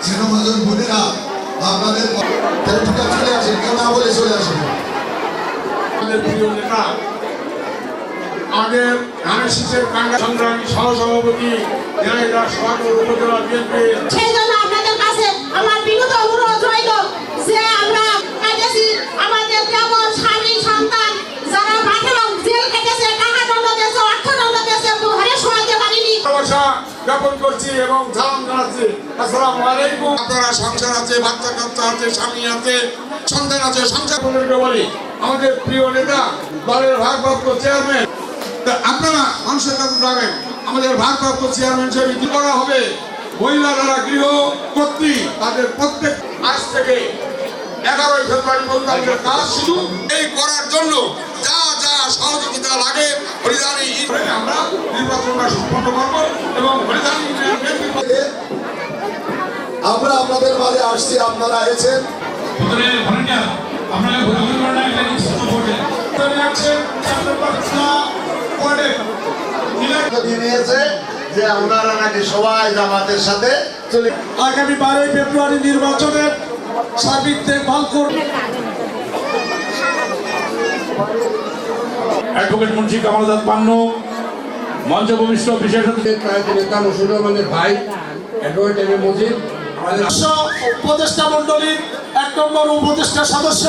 সেনাবাহিনীর বোনেরা আপনাদের চলে আসেন, কেউ না বলে চলে আসেন। আমাদের প্রিয় নেতা, আমাদের ধানের শীষের কাঙ্গা সংগ্রামী সহসভাপতি জেলা সদর উপজেলা বিএনপি। সেই জন্য আপনাদের কাছে আমার বিনীত অনুরোধ রইল যে আমরা কাজেছি আমাদের যেমন স্বামী সন্তান যারা মাঠেও জেল কেটেছে, টাকা দণ্ড দিয়েছে, অর্থদণ্ড দিয়েছে, ঘরে শোয়াতে পারিনি। ভালোবাসা জ্ঞাপন করছি এবং সালাম জানাচ্ছি। আসসালামু আলাইকুম। আপনারা সংসার আছে, বাচ্চা কাচ্চা আছে, স্বামী আছে, সন্তান আছে, সংসার বলি আমাদের প্রিয় নেতা, দলের ভারপ্রাপ্ত চেয়ারম্যান, আপনারা মানুষের কাছে যাবেন। আমাদের ভারপ্রাপ্ত চেয়ারম্যান হিসেবে কি করা হবে? মহিলা যারা গৃহ কর্ত্রী তাদের প্রত্যেক আজ থেকে 11ই ফেব্রুয়ারি পর্যন্ত আমাদের কাজ শুধু এই করার জন্য যা যা সহযোগিতা লাগে হরিদানি আমরা নির্বাচনটা সম্পন্ন করবো এবং হরিদানি আমরা আপনাদের মাঝে আসছি, আপনারা এসেছেন। যে আপনারা নাকি সবাই জামাতের সাথে চলে আগামী 12 ফেব্রুয়ারি নির্বাচনের সার্বিক দেখভাল করবে। অ্যাডভোকেট মুন্সি কামালদাদ পান্নু, মঞ্চ ভূমিষ্ঠ বিশেষ অতিথি নেতা মশিউর রহমানের ভাই অ্যাডভোকেট এম এ মজিদ, আমাদের উপদেষ্টা মন্ডলীর 1 নম্বর উপদেষ্টা সদস্য